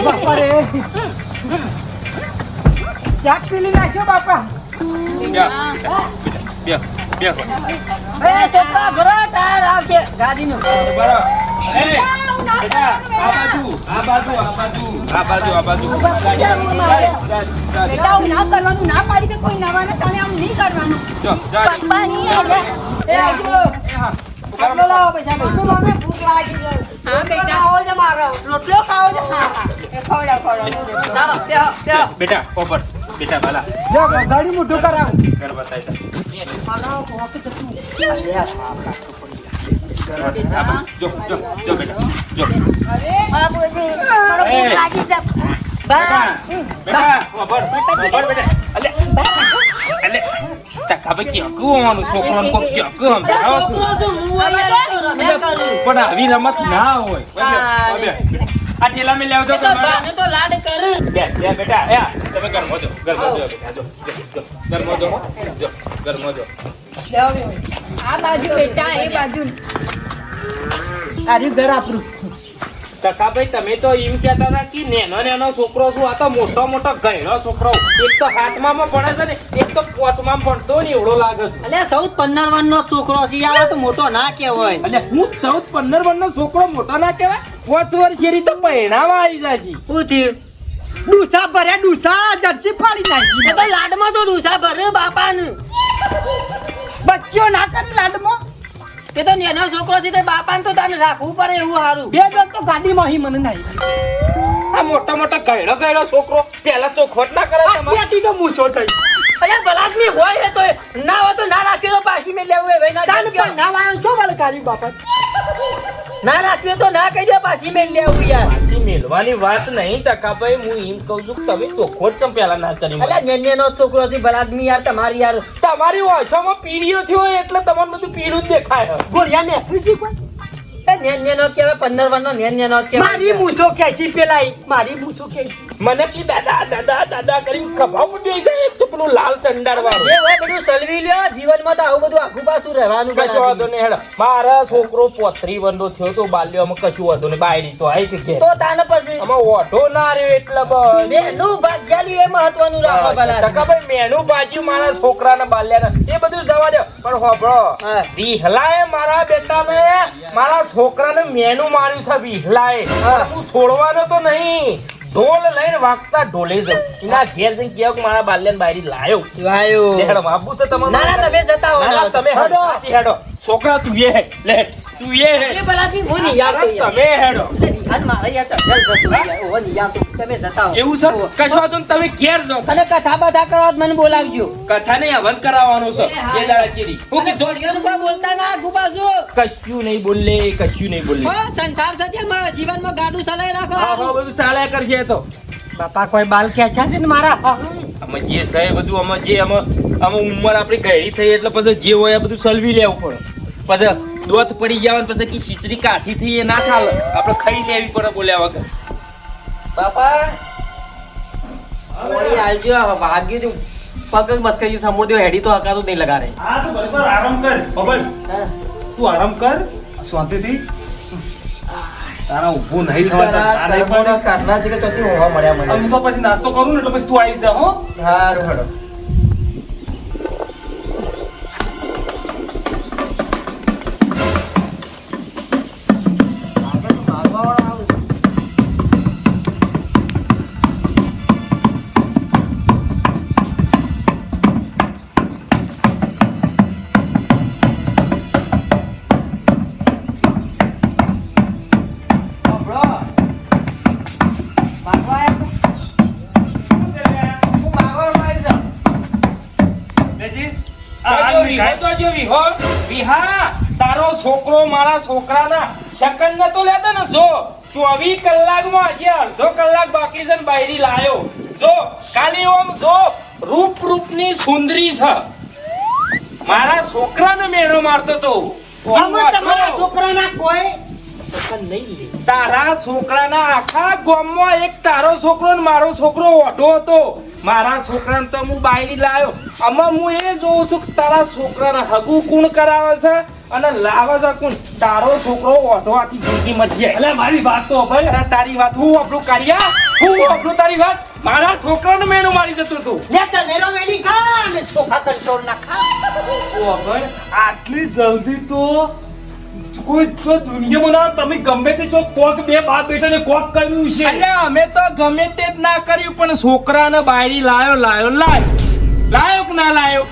બાપા રે ચાક પીલી નાખ્યો બાપા. છોકરા ઘરો તાર આવશે ગાડીનું. બેટા આવું ના કરવાનું, ના પાડી કે કોઈ નવાને તને આવું નહીં કરવાનું. પપ્પા નહીં આવે. આટલો લાવો પૈસા. મને ભૂખ લાગી ગઈ. હા બેટા આવો છે મારો રોટલો ખાવો છે. હા હા એ ખવડાવ. ચાલો બેહો. બેટા પોપટ બેટા બાલા જો ગાડી મોઢું કરાવ. ઘર બતાય જો બેટા જો હા બોજી મારો ભૂખ લાગી છે. બેટા પોપટ બેટા અલે ટકા ભાઈ ક્યાં કુવાનું છોકરાને કોક ક્યાં કુમ છોકરો તો મુવાઈ તો રમ્યા કરું. પણ આવી રમત ના હોય. આ ઠેલા મેં લેવજો તો બાને તો લાડ કર. બે બેટા તમે ઘરમાં જો બેટા જો ઘરમાં જો આ બાજુ બેટા એ બાજુ. આરી ઘર આપણું. ટકાભાઈ તમે તો એમ કહેતા હતા કે નેનો છોકરો છું, આ તો મોટો ગયડો છોકરો. એક તો હાથમાં ભણે છે ને એક તો પોચમાં ભણતો ને એવડો લાગે છે. અલે 14-15 વર્ષનો છોકરો છે યાર, તો મોટો ના કહેવાય. એટલે હું 14-15 વર્ષનો છોકરો મોટો ના કહેવાય? 5 વર્ષ શેરી તો પહેણાવા આવી જાય છે. શું થયું? ડૂસા ભર્યા ડૂસા જર્સી ફાડી નાખી. એ તો લાડમાં તો ડૂસા ભરે બાપાનું. બચ્ચો ના કરી લાડમાં. એ તો નેનો છોકરો છે તે બાપાને તો તને રાખવું પડે એવું સારું. બે જણ તો ગાડીમાં હી મને નહીં. આ મોટો ગયડો છોકરો પેલા તો ખોટ ના કરે તમારે. આથી તો મૂછો થઈ. અલ્યા બલાદમી હોય હે તો ના હોય તો ના રાખી તો પાછી મેં લેવું હે ભાઈ. ના ચાલ પણ ના વાયો છો વાલ કાઢી બાપા. ના રાખીએ તો ના કહી દે પાછી મેં લેવું યાર. પાછી મેલવાની વાત નહીં ટકાભાઈ. હું એમ કહું છું કે તમે ચોખ્ખોટ ચમ પેલા ના કરી. અલ્યા નેનો છોકરો છે બલાદમી યાર, તમારી યાર. તમારી ઓછામાં પીડીઓ થયો એટલે તમારું બધું પીડું જ દેખાય. ગોળિયા મેકરી છે કોઈ. નેનો કહેવાય 15 વર્ષનો નેનો કહેવાય. મારી મૂછો ખેંચી પેલાઈ. મારી મૂછો ખેંચી. મને કી દાદા કરીને ખભા ઉડી જાય. એક તો પેલું લાલ ચંડાળ વાળું. એ હોય બધું સલવી લ્યો જીવનમાં, તો આવું બધું આખું પાછું રહેવાનું. કશું વાંધો નહીં હેડ. મારા છોકરો 35 વર્ષનો થયો તો બાલ્યોમાં કશું વાંધો નહીં. બાયડી તો આવી કે તો તાને પછી આમાં ઓઢો ના રહ્યો એટલે બસ. મેનું ભાગ્યાલી એ મહત્વનું રાખો બલા. ટકાભાઈ મેનું બાજ્યું મારા છોકરાના બાલ્યાના એ બધું જવા દો. પણ હોભળો, હા. વિહલાએ મારા બેટાને મારા છોકરાને મેનું માર્યું છે. વિહલાએ હું છોડવાનો તો નહીં. ઢોલ લઈને વાગતા ઢોલે જાઉં. એના ઘેર જઈને કહ્યું કે મારા બાલ્યાને બાયડી લાયો. વાયો. હેડો બાપુ તો તમે ના ના તમે જતા હો. ના, તમે હેડો. હેડો છોકરા તું એ લે તું એ એ બલાદમી હું નહીં યાર. તમે હેડો. આજ મારા યાર ટગલ જતું યાર. ઓ નહીં યાર, તમે જતા હો. એવું છે કશું વાંધો નહીં. તમે ઘેર જાઓ. અને કથા બથા કરવા મને બોલાવજો. કથા નહીં હવન કરાવવાનું છે. જે દાડા ચીરી હું કીધું જોડિયો તો કોઈ બોલતા ના ગુબાજો. કશું નહીં બોલે. હો સંસાર સાથે મારા જીવનમાં ગાડું ચલાવી હા રાખો. બધું ચાલ્યા કરશે તો. બાપા કોઈ બાલ ખેંચ્યા છે ને મારા. અમે જે છે બધું અમે ઉંમર આપણી ગયડી થઈ એટલે પછી જે હોય એ બધું સલવી લેવું પડે. પછી દોત પડી જાય ને પછી ખીચડી કાઠી થઈ એ ના ચાલે. આપણે ખાઈ લેવી પડે બોલ્યા વગર. બાપા ઓળી આવજો. ભાગ્ય તું પગ બસ કરી સમોર દો. હેડી તો હકાતું નહીં લગા રે. હા તો બરાબર આરામ કર બબલ. તું આરામ કર શાંતિથી. તારા ઊભું નહીં થવા. કાઢના છે કે ચોથી હોવા મળ્યા મને. હું તો પછી નાસ્તો કરું ને એટલે પછી તું આવી જા. હો હારું હેડો. તારો છોકરો મારા છોકરાના શકન ને તો લેતા ને જો 24 કલાકમાં હજી અડધો કલાક બાકી છે ને બાયરી લાયો. જો ખાલી ઓમ જો રૂપની સુંદરી છે. મારા છોકરાને મેળો મારતો તો. તમારા છોકરાના કોઈ તારા છોકરાના આખા ગામમાં એક તારો છોકરો ને મારો છોકરો ઓઢો હતો. મારા છોકરાને તો હું બાયડી લાયો. આમાં હું એ જોઉં છું કે તારા છોકરાને હગું કોણ કરાવે છે અને લાવે છે કોણ તારો છોકરો ઓઢવાથી જિંદગીમાં છે. એટલે મારી વાત તો ભાઈ અરે તારી વાત હું આપણું કાર્યા હું આપણું તારી વાત મારા છોકરાને મેણું મારી જતું તું. લે તમેરો વેડી ખા ને સોફા કંટ્રોલ ના ખા. ઓ ભાઈ આટલી જલ્દી તો કોઈ તો દુનિયામાં ના તમે ગમે તે જો કોક બે બાપ બેટાને કોક કર્યું છે. એટલે અમે તો ગમે તે જ ના કર્યું પણ છોકરાને બાયડી લાયો કે ના લાયો.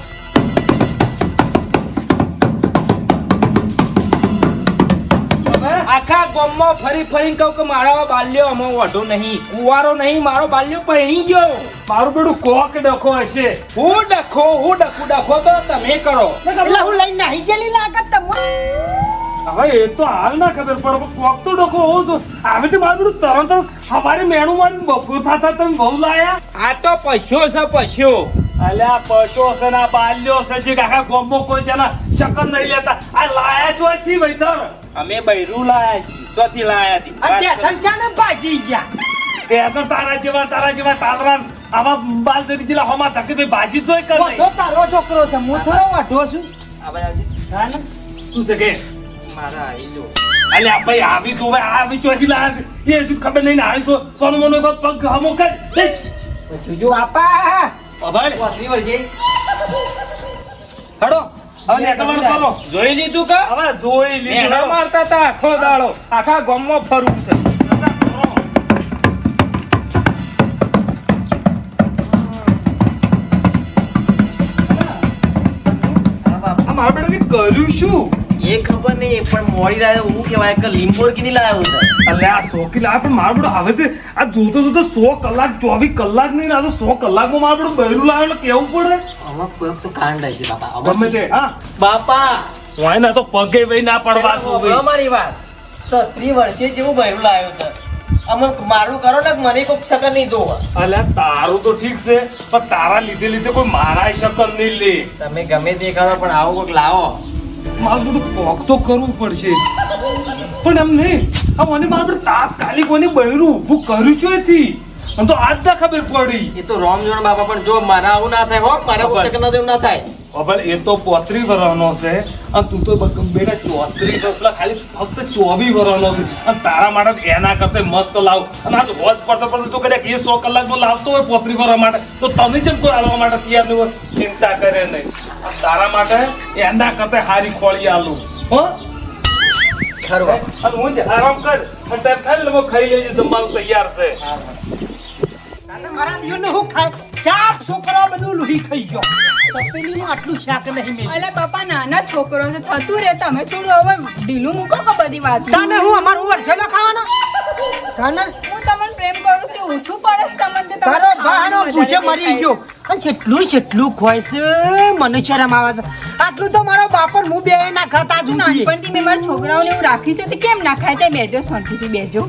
આખા ગામમાં ફરીને કહું કે મારા બાલ્યો અમે ઓઢો નહીં કુવારો નહીં મારો બાલ્યો પહેણી ગયો. મારું બેટું કોક ડખો હશે. હું ડખો તો તમે કરો. એટલે હું લઈને નાહી ગયેલી લાગત તમને. હવે એ તો હાલ ના ખબર પડે પણ કોક તો ડખો હોવો છો. હવે તો મારું બેટું તરત અમારે મેણું મારીને બપોર થતા તમે બહુ લાયા. આ તો પછ્યો છે પછ્યો. અલ્યા પશો છે ના બાલ્યો છે જે આખા ગામમાં કોઈ જેના શકન નહીં લેતા આ લાયા જ હોય થી ભાઈ તર અમે બૈરું લાયા છીએ ચોથી લાયા હતી. અને તે સંચાને બાજી ગયા. તે તારા જેવા તાતરા આવા બાલ જરી જેલા હમા ધકે ભાઈ ભાજી જોઈ કર નહીં. તો તારો છોકરો છે હું થોડો વાઢો છું. હા ને શું છે કે મારા આઈ જો અલ્યા ભાઈ આવી તો ભાઈ આવી ચોથી લાયા છે એ હજુ ખબર નહીં ને આવી છો સોનું મનો પગ હમો કર લે સુજો આપા ભાઈ વાતરી વળજે. હડો હવે નેટવર્ક કરો. જોઈ લીધું કે હવે જોઈ લીધું મેણા મારતા તા આખો દાડો આખા ગામમાં ફરવું છે. મારા બેટા કર્યું શું એ ખબર નહીં પણ મોડી રાતે હું કહેવાય કે લીંબોર્ગીની લાવ્યો છે. અલ્યા આ 100 કિલો પણ મારું બેટું હવે તે આ જોતો 100 કલાક 24 કલાક નહીં આ તો 100 કલાકમાં મારું બેટું બૈરું લાવે એટલે કેવું પડે આમાં કોઈક તો કાંડ હશે બાપા. ગમે તે હા બાપા હોય ના તો પગે વઈ ના પડવા તો ભાઈ. અમારી વાત 36 વર્ષે જેવું બૈરું લાવ્યો છે. અમે મારું કરો ને મને કોઈ શકર નહીં જોવા. અલ્યા તારું તો ઠીક છે પણ તારા લીધે કોઈ મારા શકન નહીં લે. તમે ગમે તે કરો પણ આવું કોઈક લાવો. મારું બધું કોક તો કરવું પડશે પણ એમ નહીં આ મને મારું બધું તાત્કાલિક મને બૈરું ઊભું કર્યું છે એથી અને તો આજ ના ખબર પડી. એ તો રોમ જોણ બાપા પણ જો મારા આવું ના થાય હો મારા કોઈ શકર ના ના થાય. હવે એ તો 35 વર્ષનો છે અને તું તો બેટા 34 વર્ષ ખાલી ફક્ત 24 વર્ષનો છે અને તારા માટે એના કરતા મસ્ત લાવ અને આજ રોજ પડતો તો કદાચ એ 100 કલાકમાં લાવતો હોય 35 વર્ષ માટે તો તમે જેમ કોઈ આલવા માટે તૈયાર નહીં હોય ચિંતા કરે નહીં. તારા માટે એના કરતા હારી ખોળી આલું હો ખરું અને હું જ આરામ કર અને તારે ખાઈ લેવો ખાઈ લેજે જમવાનું તૈયાર છે. અને મારા દીવને હું ખાય ચાપ છોકરો બધું લોહી ખાઈ ગયો. તપેલીમાં આટલું શાક નહીં મેં. અલા બાપા નાના છોકરો છે થતું રે તમે થોડું હવે ઢીલું મૂકો કે બધી વાત. તાને હું અમારું વર્ષે ન ખાવાનો. તાને હું તમને પ્રેમ કરું છું ઓછું પડે છે તમને તો તારો ભાનો ભૂસે મરી ગયો અને જેટલું ખોય છે મને શરમ આવે છે. આટલું તો મારો બાપર હું બે ના ખાતા જ નાનપણથી મેં મારા છોકરાઓને એવું રાખ્યું છે તો કેમ ના ખાય તે બેજો શાંતિથી બેજો.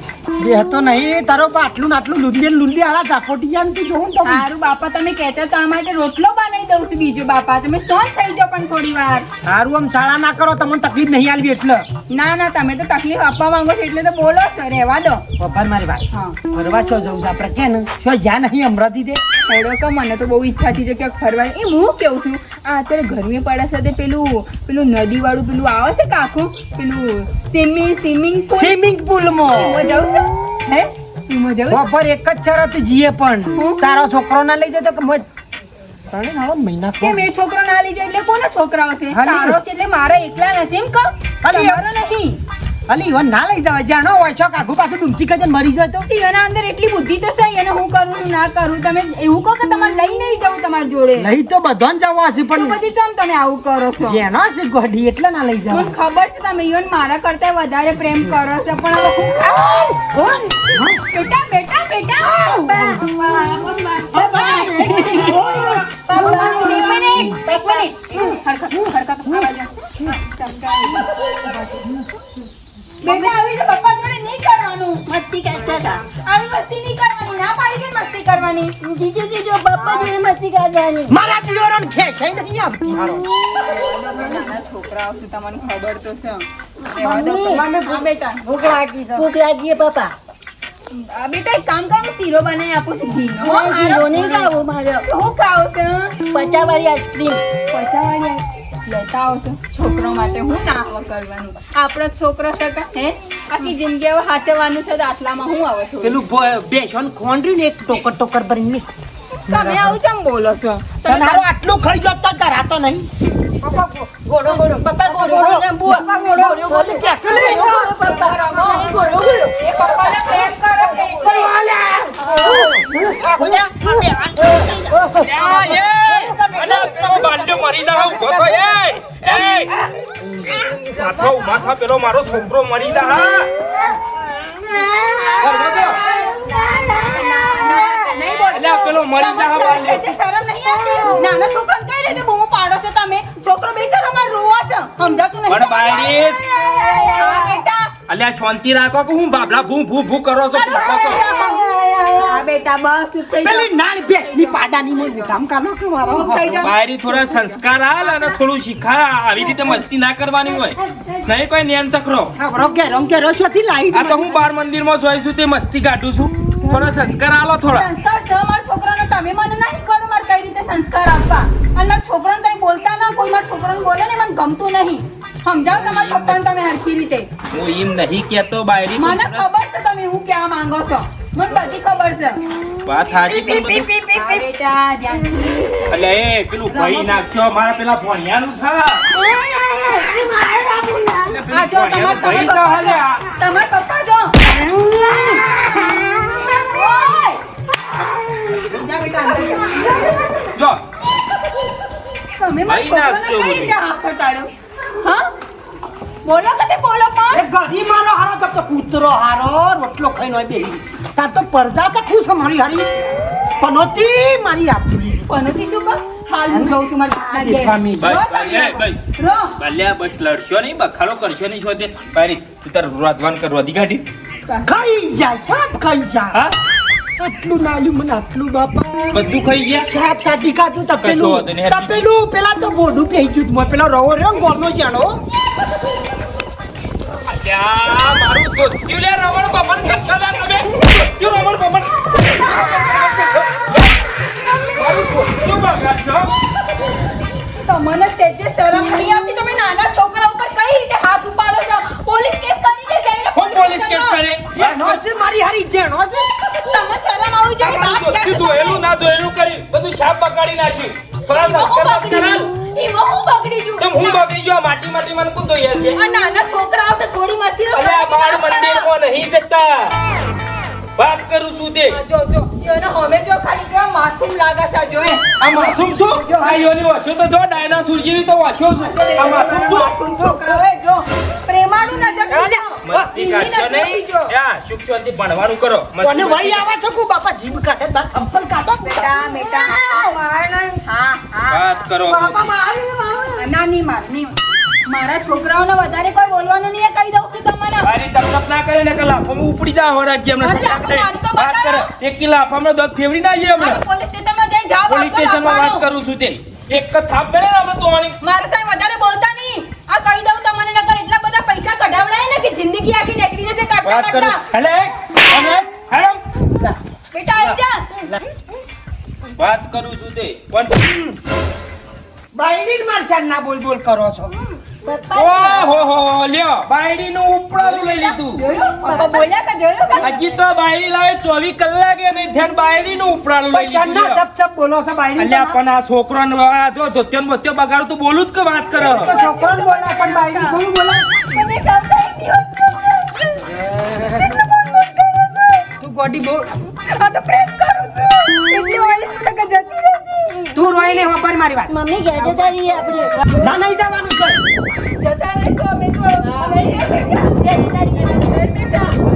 બે તો નહીં તારો બા આટલું લુંદી આલા ઝાપોટી જાય ને તું જોઉં તો સારું બાપા તમે કહેતા તો આ માટે રોટલો બનાવી દઉં છું બીજો બાપા તમે શાંત થઈ જાઓ પણ થોડી વાર. સારું આમ શાળા ના કરો તમને તકલીફ નહીં આલવી એટલે. ના તમે તો તકલીફ આપવા માંગો છો એટલે તો બોલો છો રહેવા દો. પપ્પા મારી વાત હા ફરવા છો જવું છે આપણે કે ને શું જ્યાં નહીં અમરાથી દે હેડો કે મને તો બહુ ઈચ્છા થઈ છે ક્યાંક ફરવાની. એ હું કેવું છું આ અત્યારે ગરમી પડે છે તે પેલું નદી વાળું પેલું આવે છે કાકું પેલું સ્વિમિંગ પુલ પુલમાં એમાં જવું છે હે એમાં જવું બપોર એક જ શરત જીએ પણ હું? તારો છોકરો ના લઈ જતો કે મત ત્રણ આવો મહિના કેમ એ છોકરો ના લઈ જાય એટલે કોના છોકરાઓ છે હાલી. તારો છે એટલે મારા એકલા નથી એમ કહો હાલી. તમારો નથી. અલી ઈવન ના લઈ જવા જાણો હોય છો કાકુ પાછું ડૂમચી કજન મરી જાય તો એના અંદર એટલી બુદ્ધિ તો છે એને હું કરું છું, ના કરું તમે એવું કહો કે તમારે લઈ નહીં જવું તમારી જોડે લઈ તો બધાને જવા હશે તો પણ બધી ચમ તમે આવું કરો છો. જેનો હશે ગોડી એટલે ના લઈ જવા મને ખબર છે તમે ઈવન મારા કરતા વધારે પ્રેમ કરો છો પણ હવે હું બેટા બેટા બેટા એક મિનિટ હરકત બેટા આવી તો પપ્પા જોડે નહીં કરવાનું. મસ્તી કરતા હતા. આવી મસ્તી નહીં કરવાની ના પાડી કે મસ્તી કરવાની. જીજો પપ્પા જોડે મસ્તી કરવાની. મારા જીવન ખેંચાઈ નહીં આવતી હારો નાના છોકરાઓ છે તમને ખબર તો છે. રહેવા દો તો. હા, બેટા ભૂખ લાગી છે પપ્પા. આ બેટા એક કામ કરો શીરો બનાવી આપું છું ઘીનો. હો, જીરો નહીં ખાવું મારે. હું ખાવ છે 50 વાળી આઈસ્ક્રીમ. પચાવાળી લેતા આવશો છોકરો માટે હું ના આવા કરવાનું આપણો છોકરો છે કે હે આખી જિંદગી હવે હાચવવાનું છે તો આટલામાં હું આવો છું પેલું બેસન ખોંડ્યું ને એક ટોકર ભરીને તમે આવું કેમ બોલો છો તમે તારો આટલું ખાઈ ગયો તો કરાતો નહીં ગોળો ગોળો પપ્પા ગોળો ગોળો પપ્પા ગોળો ગોળો એ પપ્પાને પ્રેમ કરો પ્રેમ કરો. પેલો મારો છોકરો મરી જા નહીં બોલ. અલ્યા, પેલો મરી જા તમારે સહેજે શરમ નહીં આવતી? નાના છોકરાને કઈ રીતે બૂમો પાડો છો તમે? છોકરો બેચારો અમારે રોવા છે. સમજાતું નહીં પણ બાયડી હા, બેટા. અલ્યા શાંતિ રાખો કે હું બાબલા ભૂ ભૂ ભૂ કરો છો હા, બેટા, બસ ચૂપ થઈ જાઓ. પેલી નાળ બેસની પાડાની મોય કામ કાનો કે મારો ચૂપ થઈ જાઓ. બાયડી થોડા સંસ્કાર આલ અને થોડું શીખા આવી રીતે મસ્તી ના કરવાની હોય નહીં કોઈ નિયમ ચક્રો ખબરો કેરો છોથી લાવી આ તો હું બાર મંદિરમાં જોઈ છું તે મસ્તી કાઢું છું થોડા સંસ્કાર આલો થોડા સંસ્કાર છે મારા છોકરાનો. તમે મને ના શીખવાડો મારે કઈ રીતે સંસ્કાર આપવા. અને મારા છોકરાને તમે બોલતા ના, કોઈ મારા છોકરાને બોલે ને મને ગમતું નહીં. સમજાવો તમારા પપ્પાને તમે હરખી રીતે. હું એમ નહીં કેતો બાયડી મને ખબર છે તમે હું ક્યાં માંગો છો. મને બધી ખબર છે. વાત સાચી પણ બધું હા, બેટા, ધ્યાનથી. એટલે એ પેલું ભાઈ નાખજો મારા પેલા ભણિયાનું છે આ જો તમારા ભાઈ તો પપ્પા જો. હાલ્યા. તમારા પપ્પા જો. ઓય! જા બેટા, અંદર જા. જો તમે મારા ભાઈ ના છોકરાને કઈ આપજો રીતે હાથ હટાડ્યો? હા? બોલો કે તે બોલો પણ. એ ગરી મારો હારો તો કૂતરો હારો રોટલો ખાઈને હોય બેહી તાર તો પડદા તો ખુશ મારી હારી પનોતી મારી આપલી પનોતી શું કહો? હાલ હું જઉં છું મારા બાપના ઘેર. દેખામી. રો ભાઈ, તમે. ભાઈ. રો. બલ્યા બસ લડશો નહીં બખાડો કરશો નહીં શોધે બાયડી તું તાર રોધવાન કરવા દી કાઢી ખાઈ જાય સાપ ખાઈ જાય હા આટલું નાલ્યું મને આટલું બાપા બધું ખાઈ ગયા સાપ સાચી ખાતું કશો વાંધો નહીં. તપેલું પેલા તો બોડું પેઈ ગયું મોય પેલા રવો રહ્યો ને ગોળનો જાણો અલ્યા મારું ધોતિયું લે રમણ બમણ કરશો લે તમે ધોતિયું રમણ બમણ મારું ધોતિયું બગાડશો તમને સહેજે શરમ નહીં આવતી? તમે નાના છોકરા ઉપર કઈ રીતે હાથ ઉપાડો છો? પોલીસ કેસ કરીને જઈને કોણ પોલીસ કેસ કરે જેનો છે મારી હારી જેનો છે તમે શરમ આવી જાય વાત ધોતિયું ક્યાં ધોયેલું ના ધોયેલું કરી બધું સાફ બગાડી નાખ્યું થોડા સંસ્કાર કરાલ એમાં હું બગડી ગયું? તો હું બગડી ગયો માટી માટી મને કોણ ધોઈ છે આ નાના છોકરાઓ તો થોડી મસ્તી અલે આ બાળ મંદિરમાં નહીં જતા વાત કરું છું તે જો જો એનો હમે જો ખાલી કેવા માસૂમ લાગે છે જો એ આ માસૂમ છું આ યોની વાછો તો જો ડાયનાસોર જેવી તો વાછો છું આ માસૂમ છું માસૂમ છોકરાઓ એ જો પ્રેમાનું નજર મસ્તી કાઢશો નહીં યા સુખ શાંતિ ભણવાનું કરો કોને વળી આવે છે કો બાપા જીભ કાઢે બા ચંપલ કાઢો બેટા બેટા હા હા વાત કરો નાની મારા છોકરાઓને વધારે કોઈ બોલવાનું નહીં એ કહી દઉં છું તમને મારી તકલીફ ના કરે ને કલા હું ઉપડી જા હોરા કે અમને અરે લાફો મારી તો વાત કરે એક કિલા આપણે દોત ફેવરી ના જઈએ મારે આપણે પોલીસ સ્ટેશનમાં જઈ જાવ પોલીસ સ્ટેશનમાં વાત કરું છું તે એક થાપ બે આપણે તોવાની મારે સાહેબ વધારે બોલતા નહીં આ કહી દઉં તમને નકર એટલા બધા પૈસા કઢાવડાય ને કે જિંદગી આખી નીકળી જશે કાઢતા વાત કરું કાઢતા હેલે અને હેડમ બેટા આવી જા વાત કરું છું તે પણ બાયડી માર સાથ ના બોલ બોલ કરો છો ઓહો લ્યો બાયડી નું ઉપડાનું લઈ લીધું જોયું પપ્પા બોલ્યા કે જોયું કે હજી તો બાયડી લાવે 24 કલાકે નહીં થયા બાયડી નું ઉપડાનું લઈ પણ લીધું ચાંદા સપ સપ બોલો છો બાયડી અલ્યા પણ આ છોકરો જો ધોત્યો ને બોત્યો બગાડું તો બોલું જ કે વાત કરો તો છોકરાને બોલા પણ બાયડી થોડું બોલા મને તું ગોડી બોલ આ તો પ્રેમ કરું છું એટલી ઓલી કે જતી રહેતી તું રોઈ ને વાપર મારી વાત મમ્મી ઘેર જતા રહીએ આપણે ના નહીં જવાનું છે જતા રહેતો અમે તો ઘેર જતા રહીએ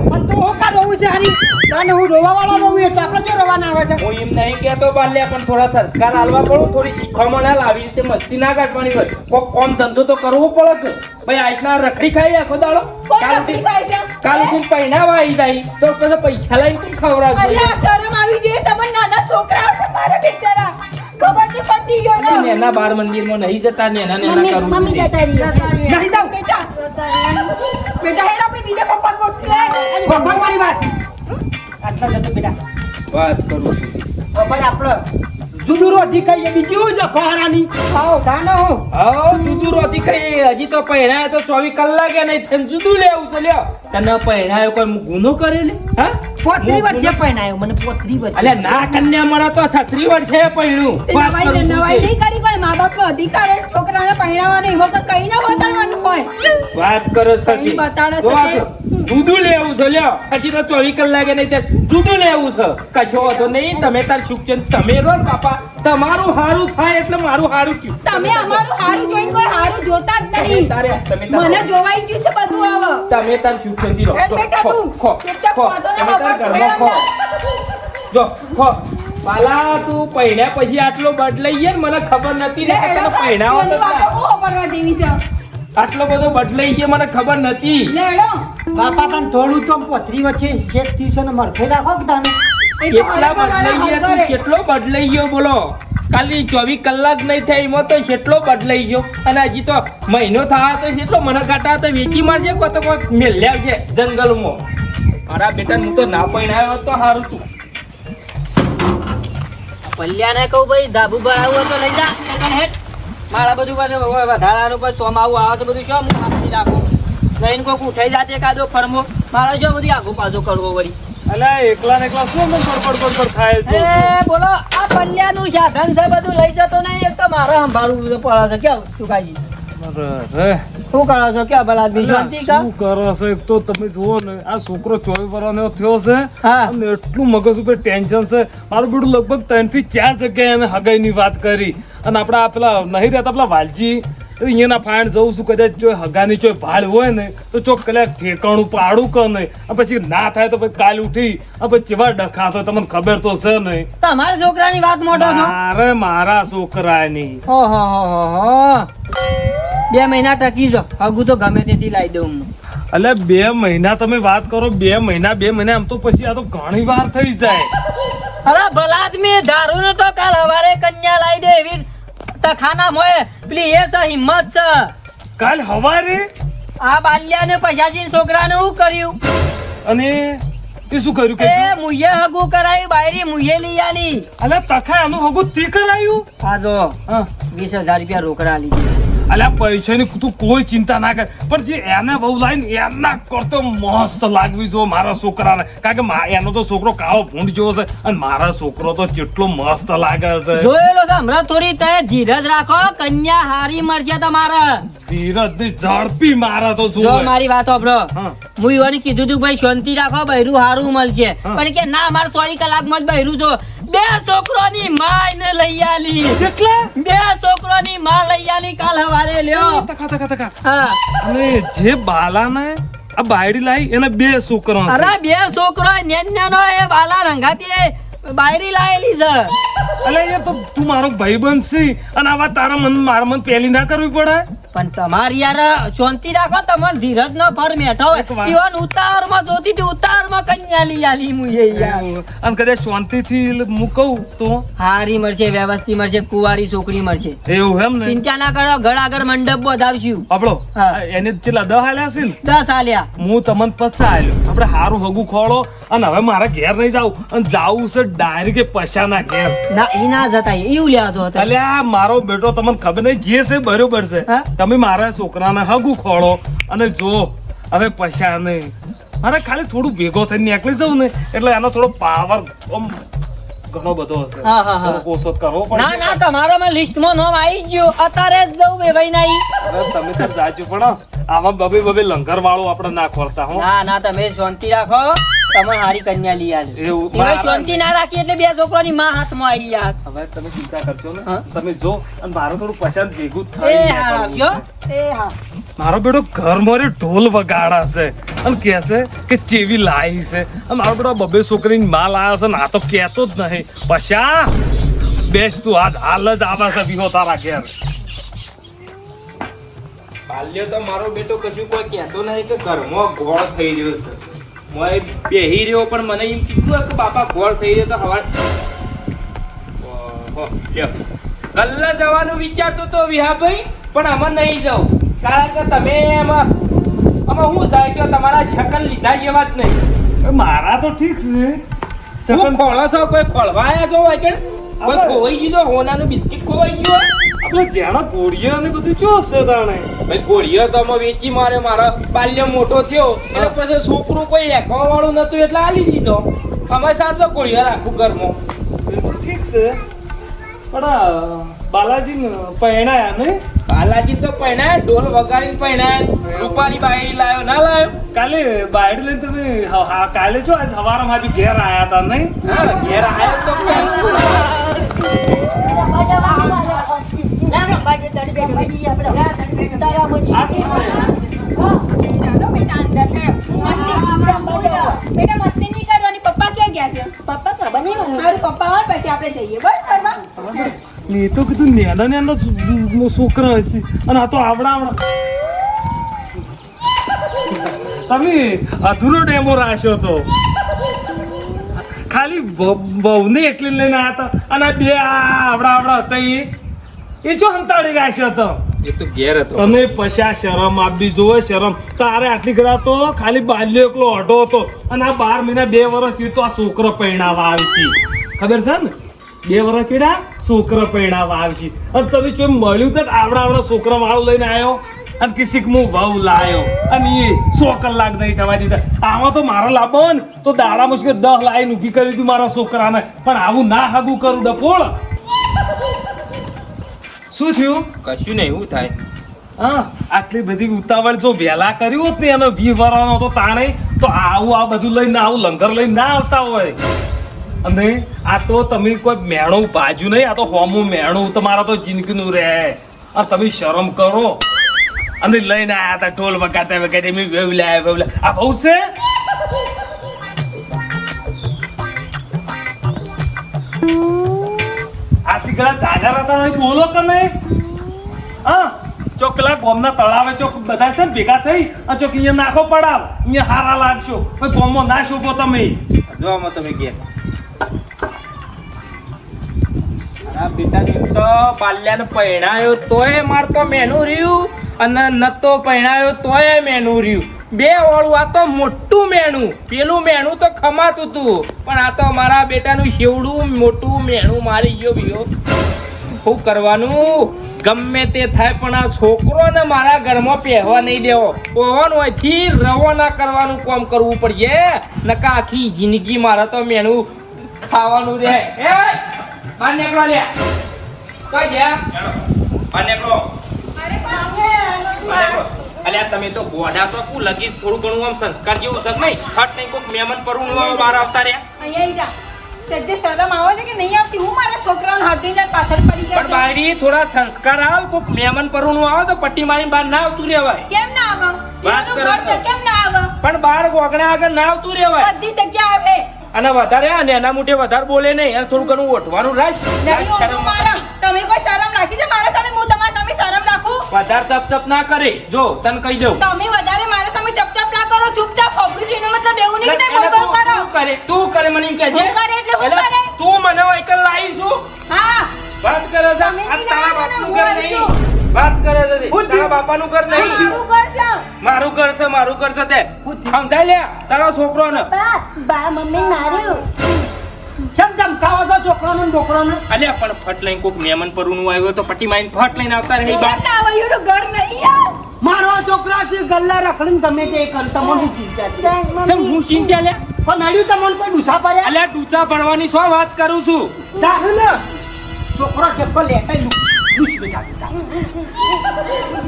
પણ તું હું કા રોવું છે હારી તને હું રોવા વાળો રોવું એટલે આપણે જો રોવાના આવે છે હું એમ નહીં કહેતો બાલ્યા પણ થોડા સંસ્કાર આલવા પડું થોડી શીખવામાં ના આવી રીતે મસ્તી ના કાઢવાની હોય કોક કોમ ધંધો તો કરવો પડે કે ભાઈ આજના રખડી ખાઈ આખો દાડો રખડી ખાય છે? કાલ ઉઠીને પહેરાવા આવી જાય તો પછી પૈસા લઈને તું ખવડાવજો અલ્યા શરમ આવી જોઈએ તમને નાના છોકરાઓ છે મારા બિચારા ખબર નહીં પડતી ગયો ને નેના બાર મંદિરમાં નહીં જતા નેના નેના કરું મમ્મી છું. જતા રહીએ નહીં જાવ બેટા બેટા હેડ આપણે બીજા પપ્પા ગોતશે વાપર મારી વાત આટલા જતો બેટા વાત કરું છું વાપર આપણો જુદું રોટી ખાઈએ બીજું જ ફારાની જાનો હું હા જુદું રોતી ખાઈ હજી તો પહેણાય તો 24 કલાકે નહીં થઈને જુદું લેવું છે લ્યો તને પહેણાયો કોઈ ગુનો કરેલી હા 35 વર્ષે પહેણાયો મને 35 વર્ષે અલે ના કન્યા મળે તો 36 વર્ષે પહેણ્યું તે નવાઈ નહીં કરી કોઈ મા બાપનો અધિકાર છે છોકરાને પહેરાવવાનો એવો તો કઈ ના બતાવવાનું હોય વાત કરો છો કઈ બતાડે જો છે આ જુદું લેવું છે લ્યો હજી તો 24 કલાકે નહીં તે જુદું લેવું છે કશો વાંધો નહીં તમે તાર છૂટકે તમે રો ને બાપા તમારું હારું થાય એટલે મારું હારું થયું તમે અમારું હારું જોઈને કોઈ હારું જોતા જ નહીં મને જોવાઈ ગયું છે બધું હવે તમે તાર છૂટકે રહો એટલે કે તું ચૂપચાપ ખાધો ને તમે તાર ઘરમાં ખો જો ખો પાલા તું પહેણ્યા પછી આટલો બદલાઈ ગયા ને મને ખબર નથી ને કે તને પહેણાવો તો ના. આટલો બધો બદલાઈ ગયો મને ખબર નથી બાપા તને થોડું તો 35 વર્ષે શેક થયું છે ને મરખે રાખો કે તને કેટલા બદલાઈ ગયા તું કેટલો બદલાઈ ગયો બોલો ખાલી 24 કલાક નહીં થાય એમાં તો કેટલો બદલાઈ ગયો અને હજી તો મહિનો થવા તો કેટલો મને કાટા તો વેચી મારશે તો કોઈ મેલ્યા છે જંગલમાં મારા બેટા હું તો ના પહેણાયો તો સારું તું પલ્યાને કહું ભાઈ ધાબુ ભરાવું તો લઈ જા હેઠ મારા બધું પાછું વધારાનું પછી સોમાવું આવે તો બધું શું હું આપી રાખું લઈને કોઈક ઉઠાઈ જાતે કાદો ફરમો મારે જો બધી આગો પાછો કરવો વળી અલા એકલા ને એકલા શું મને પડપડ થાય છે એ બોલો આ પલ્યાનું સાધન છે બધું લઈ જતો નહીં એક તો મારે સંભાળવું પડે છે કેવું સુકાજી અરે શું કરો છો ક્યાં ભલા આદમી શાંતિ કા શું કરો છો એક તો તમે જુઓ ને આ છોકરો 24 વર્ષનો થયો છે હા. અને એટલું મગજ ઉપર ટેન્શન છે મારું બેટું લગભગ 3 થી 4 જગ્યાએ એને હગાઈની વાત કરી અને આપડા પેલા નહીં રહેતા પેલા વાલજી અહીંયાના ફાઈન જવું છું કદાચ જો હગાની જો ભાડ હોય ને તો ચોક કલાક ઠેકાણું પાડું કે નહીં અને પછી ના થાય તો પછી કાલ ઉઠી પછી કેવા ડખાતો તમને ખબર તો છે નહીં તમારા છોકરાની વાત મોટો છો મારા છોકરાની ઓહો 2 મહિના ટકી જો હગું તો ગમે તેથી લાવી દઉં હું એટલે 2 મહિના તમે વાત કરો 2 મહિના આમ તો પછી આ તો ઘણી વાર થઈ જાય અરે ભલા આદમી ધારું ને તો કાલ હવારે કન્યા લાવી દે એવી તખાના મોય પેલી એ છે હિંમત છે કાલ હવારે આ બાલ્યા ને પૈસાજી છોકરાને શું કર્યું અને એ શું કર્યું કે એ મુયે હગું કરાયું બાયરી મુયે લઈ આલી અલ્યા તખા આનું હગું તે કરાયું આ જો હા 20,000 રૂપિયા રોકડા લીધી અલ્યા પૈસાની તું કોઈ ચિંતા ના કર પણ જે એને બહુ લાઈને એના કરતો મસ્ત લાગવી જો મારા છોકરાને કારણ કે એનો તો છોકરો કાળો ભૂંડ જેવો છે અને મારા છોકરો તો કેટલો મસ્ત લાગે છે જોયેલો છે હમણાં થોડી તમે ધીરજ રાખો કન્યા હારી મળશે તમારે ધીરજ ની ઝડપી મારા તો જો શું મારી વાત સાંભળો હા. હું ઈવોને કીધું તું ભાઈ શાંતિ રાખો બૈરું હારું મળશે હા. પણ કે ના મારે 24 કલાકમાં જ બૈરું જો 2 છોકરોની માને લઈ આલી કેટલા 2 છોકરોની માં લઈ આલી કાલ હવારે લ્યો તકા હા અને જે બાલાને આ બાયડી લાવી એને 2 છોકરા છે. અરે 2 છોકરો નેન્યાનો એ બાલા રંગાતી બાયરી લાયેલી છે અલ્યા યાર તો તું મારો ભાઈબંધ છે અને આવા તારા મારા મન પેલી ના કરવી પડે પણ તમારી યાર શાંતિ રાખો તમાર ધીરજ નો ફર મેઠો એક વાત. હોય ઈવન ઉતાવળમાં જોતી હતી ઉતાવળમાં કન્યા લઈ આલી મુએ યાર અને કદાચ શાંતિથી મૂકવું તો હારી મળશે વ્યવસ્થિત મળશે કુંવારી છોકરી મળશે એવું એમ ને ચિંતા ના કરો ઘર આગળ મંડપ વધાવશું આપણો હા. એને છેલ્લા 10 આલ્યા છે ને 10 આલ્યા હું તમને 50 આલ્યો આપણે હારું હગું ખોળો અને હવે મારા ઘેર નહીં જાવ અને જાવું છે ડાયરેક્ટ પૈસાના ઘેર ના ઈ ના જતા એવું લેતો હતો અલ્યા મારો બેટો તમને ખબર નહીં જે છે બરોબર છે હા? તમે મારા છોકરાને હગું ખોળો અને જો હવે પૈસા નહીં મારે ખાલી થોડું ભેગો થઈને નીકળી જાઉં ને એટલે એનો થોડો પાવર ઘણો બધો હશે હા, હા, હા. થોડો કોશિશ કરવો પડે ના ના તમારો માં લિસ્ટમાં નામ આવી ગયું અત્યારે જ જવું બે ભાઈ નહીં હવે તમે તો જાજો પણ આમાં બબે લંગર વાળો આપણે ના ખોરતા હો ના ના તમે શાંતિ રાખો તમે હારી કન્યા લઈ આલી એવું ઈવોએ શાંતિ ના રાખી એટલે 2 છોકરાની માં હાથમાં આવી યાર હવે તમે ચિંતા કરજો ને હા? તમે જો અને મારું થોડું પૈસા ભેગું એ થાય હા જો એ હા મારો બેટો ઘર મોરે ઢોલ વગાડા છે અને કહે છે કે ચેવી લાઈ છે અને મારો બેટો બબે છોકરીની માં લાયા છે ને આ તો કહેતો જ નહીં પછા બેસ તું આજ હાલ જ આવે છે વિહો તારા ઘેર બાલ્યો તો મારો બેટો કશું કોઈ કહેતો નહીં કે ઘરમાં ગોળ થઈ રહ્યો છે મોય બેહી રહ્યો પણ મને એમ કીધું કે બાપા ગોળ થઈ રહ્યો તો હવાર ઓહો લ્યો ગલ્લા જવાનું વિચારતો તો વિહાભાઈ પણ આમાં નહીં જાઉં કારણ કે તમે આમાં હું સાહેબ કે તમારા શકન લીધા જેવા જ નહીં મારા તો ઠીક છે હું ખોળો છો કોઈ ખોળવા આવ્યા છો હોય કે કોઈ ખોવાઈ ગયું છે, હોનાનું બિસ્કિટ ખોવાઈ ગયું હોય? આપણે જેણા ઘોડિયા ને બધું ચો હશે તાણે. ભાઈ ઘોડીઓ તો અમે વેચી મારે, મારા બાલ્ય મોટો થયો એટલે પછી છોકરું કોઈ એકવા વાળું નતું એટલે આલી દીધો. અમે સાર તો ઘોડીઓ રાખું ઘરમાં. એ તો ઠીક છે પણ આ બાલાજી પહેણાયા ને બાલાજી તો પહેણાય, ઢોલ વગાડીને પહેણાય, રૂપાલી બાઈ લાયો ના લાયો? કાલે બાયડ લઈને તમે કાલે જો આજ સવારમાં હજુ ઘેર આયા હતા નહીં? હા, ઘેર આયો તો ચાલો બેટા અંદર હેડો. બેટા મસ્તી નહીં કરવાની. પપ્પા ક્યાં ગયા છે? પપ્પા ખબર નહીં મને. મારું પપ્પા આવે પછી આપણે જઈએ બસ ફરવા. મેં તો કીધું નેના છોકરા હશે અને આ તો આવડા તમે અધૂરો ડેમો રાખ્યો તો. ખાલી બહુને એકલી લઈને આવ્યા હતા અને આ બે આવડા હતા એ જો હંતાડી રાખ્યો હતો. એ તો ઘેર હતો. તમે પછા શરમ આપવી જોવે શરમ. તારે આટલી ગળા તો ખાલી બાલ્યો એકલો અઢો હતો અને આ 12 મહિના 2 વર્ષથી તો આ છોકરો પરણાવવા આવી છે. ખબર છે ને? 2 વર્ષ ચીડા છોકરો પરણાવવા આવી છે અને તમે જો મળ્યું તો આવડા છોકરા વાળું લઈને આવ્યો અને કિસીક હું ભાવ લાયો અને એ 100 કલાક નહીં થવા દીધા. આમાં તો મારા લાભો ને તો દાડા મુશ્કેલ 10 લાઈન ઊભી કરી દીધું મારા છોકરાને. પણ આવું ના હાગું કરું ડફોળ. શું થયું? કશું નહીં, એવું થાય. હા, આટલી બધી ઉતાવળ જો વહેલા કર્યું હોત ને એનો 20 વર્ષનો તો તાણે તો આવું આ બધું લઈને આવું લંગર લઈને ના આવતા હોય. અને આ તો તમે કોઈ મેણું બાજુ નહીં, આ તો હોમું મેણું તમારા તો જિંદગીનું રહે. અને તમે શરમ કરો અને લઈને આયા હતા ઢોલ વગાડતા મેં વેવલા આ બહુ છે. આટલી ઘણા જાજા હતા નહીં બોલો કે નહીં? હા, ચોક પેલા ગોમના તળાવે ચોક બધા છે ને ભેગા થઈ અને ચોક અહીંયા નાખો પડાવ, અહીંયા હારા લાગશો. ગોમમાં ના શોભો તમે. જોવામાં તમે ઘેર. આ બેટા તો બાલ્યાને પહેણાયો તોય માર તો મેનું રહ્યું અને નતો પહેણાયો તોય મેનું રહ્યું. 2 વાળું આ તો મોટું મેણું. પેલું મેણું તો ખમાતું હતું પણ આ તો મારા બેટાનું શેવડું મોટું મેણું મારી ગયો બીજો. શું કરવાનું? ગમે તે થાય પણ આ છોકરોને મારા ઘરમાં પહેવા નહીં દેવો. ઓવન હોયથી રવાના કરવાનું કામ કરવું પડશે. નકા આખી જિંદગી મારા તો મેણું ખાવાનું રહે. એ બહાર નીકળો લે. કઈ ગયા? બહાર નીકળો. અલ્યા તમે તો ગોડા તો કુ લગી થોડું ઘણું આમ સંસ્કાર જેવું છે નહીં? હટ નહીં કોક મહેમાન પરવું બહાર આવતા રહ્યા. અહીંયા જા. સજ્જે શરમ આવે છે કે નહીં આવતી? હું મારા છોકરાને હાથીને પાછળ પડી ગયા પણ છે. બાયડી થોડા સંસ્કાર આવ. કોક મહેમાન પરવું આવે તો પટ્ટી મારીને બહાર ના આવતું રહેવાય. કેમ ના આવે? વાત એનું કરો ઘર છે, તો. કેમ ના આવે? પણ બહાર ગોગણા આગળ ના આવતું રહેવાય. બધી જગ્યા આવે. અને વધારે અને એના મોટે વધારે બોલે નહીં અને થોડું ઘણું ઓઠવાનું રાખ. નહીં ઓછું મારા. તમે કોઈ શરમ રાખી છે મારા સામે? હું તમારા સામે શરમ રાખું? વધારે ચપ ના કરે. જો તને કહી દઉં. તમે વધારે મારા સામે ચપચપ ના કરો. ચૂપચાપ ફોફડું છે એનો મતલબ એવું નહીં કે એને બોલ કરો. તું કરે મને એમ કહેજે. હું કરે એટલે હું એટલે કરે? તું મને એકલ લાવી છું. હા. વાત કરે છે. તમે આ નહીં તારા લાવ્યા બાપનું મને, ઘર હું નહીં. વાત કરે છે. તારા બાપાનું ઘર આ નહીં. મારું ઘર છે. મારું ઘર છે તે સમજાય લે તારા છોકરોને. બા મમ્મી માર્યું. ચમ ધમકાવો છો છોકરાનો ને છોકરાનો? અલ્યા પણ ફટ લઈને કોક મહેમાન પરનું આવ્યો તો પટ્ટી મારીને ફટ લઈને આવતા રહી બહાર. કેમ ના આવે? એનું ઘર નહીં યાર. મારો છોકરા છે ગલ્લા રખડીને ગમે તે કર. તમને ચિંતા છે? ચમ હું ચિંતા લે. પણ નડ્યું તમને કોઈ ડૂસા પડ્યા? અલ્યા ડૂચા પડવાની શું વાત કરું છું? દારૂ ને છોકરો જબ્બર લેતા લૂચ બેઠા.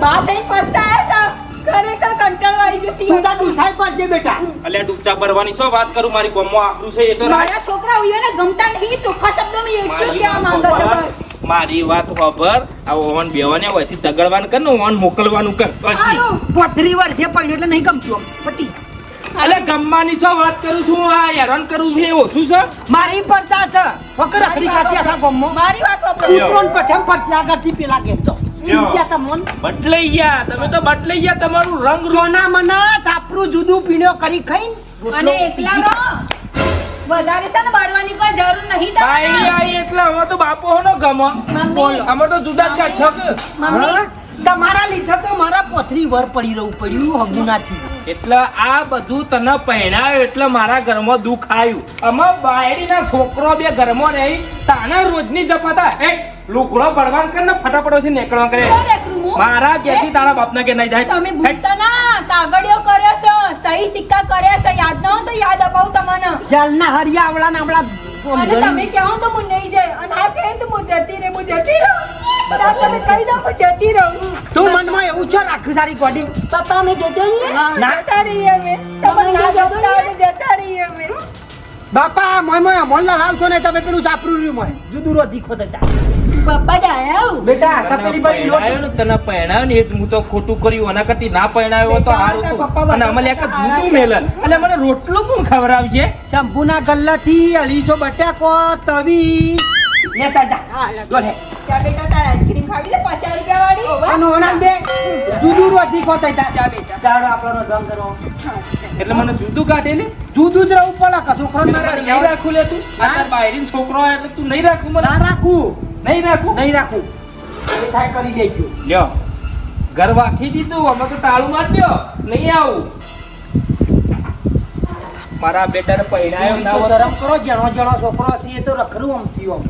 બા થઈ પસ્તાયા છે. ખરેખર કંટાળો આવી ગયો છે. તું તાર ડૂસાઈ પડજે બેટા. અલ્યા ડૂચા પડવાની શું વાત કરું? મારી ગોમમાં આબરૂ છે એ તો રાખ. મારા છોકરા ઉયોને ગમતા નહીં. ચોખ્ખા શબ્દોમાં એટલું કહેવા માંગો છો બસ. મારી વાત ખબર. આ ઓવન બેવાને હોયથી તગડવાનું કર ને ઓવન મોકલવાનું કર પછી. સારું. 35 વર્ષે પડ્યું એટલે નહીં ગમતું આમ. પટી અલે ગમવાની શું વાત કરું છું? આ હેરાન કરું છું એ ઓછું છે. મારી પડતા છે વગર રખડી કાઢી આખા ગામમાં. મારી વાત વાપરો. ઉતરોન પઠમ પડશે આગળથી પેલા કે છો ત્યાં તમને બદલાઈ ગયા તમે તો. બદલાઈ ગયા. તમારું રંગ રોના મના સાપરું જુદું પીણો કરી ખાઈને અને એકલા રહો. વધારે છે ને બાળવાની કોઈ જરૂર નહીં બાઈ તમારે. આઈ એટલે હવે તો બાપો હોનો ગમો. મમ્મી. અમે તો જુદા જ છો કે મમ્મી હા? તમારા લીધે તો મારા પોથરી વર પડી રહું પડ્યું હમું નાથી. એટલે આ બધું તને પહેણાયો એટલે મારા ઘરમાં દુઃખ આવ્યું. આમાં બાયડીના છોકરો બે ઘરમાં રહી તાના રોજની જપાતા એ લુગડો પડવાન કર ને ફટાફટોથી નીકળવા કરે. કોણ એકલું હું? મારા ઘેરથી તારા બાપના ઘેર નહીં જાય. તમે ભૂલતા ના કાગળિયો કર્યો છે સહી સિક્કા કર્યા છે યાદ ન હોય તો યાદ અપાવું તમને ચાલના હરિયા આવડા ને આવડા અને તમે કહો તો હું નહીં જાય અને આ કહે તો હું જતી રહું પણ આ તમે કહી દો હું જતી રહું તું મનમાં એવું છે રાખું સારી ગોડી પપ્પા અમે જતો રહીએ હા, જતા રહીએ અમે તમે ના જતા અમે જતા રહીએ અમે બાપા મોય મોય લાવશો ને તમે પેલું સાપરું રહ્યું મોય જુદું રો દીખો તો જા પપ્પા ડાયા બેટા તપેલી ભરી લોટ પહેણાયો ને તને પહેણાયો ને એ જ હું તો ખોટું કર્યું એના કરતી ના પહેણાયો તો સારું હતું. અને આમાં લે કે જૂઠું મેલન એટલે મને રોટલું કોણ ખવડાવશે? શંભુના ગલ્લાથી 250 બટાકો તવી લેતા જા લો લે ત્યાં બેટા તાર આઈસ્ક્રીમ ખાવી છે 50 રૂપિયા વાળી આનો ઓનામ દે જુદું રો દીખો તો જા જા બેટા ચાલો આપણો રંગ કરો એટલે મને જુદું કાઢેલી જુદું જ રહું પડે કશું ખરો મારે નહીં રાખું લે તું આ તાર બાયરીનો છોકરો હોય એટલે તું નહીં રાખું મને ના રાખું નહીં રાખું નહીં રાખું એ થાય કરી દેજો લ્યો ઘર વાખી દીધું અમે તો તાળું મારી દો નહીં આવું મારા બેટાને પહેણાયો ના તો હોત. શરમ કરો જણો જણો છોકરો છે એ તો રખડું આમ થયું આમ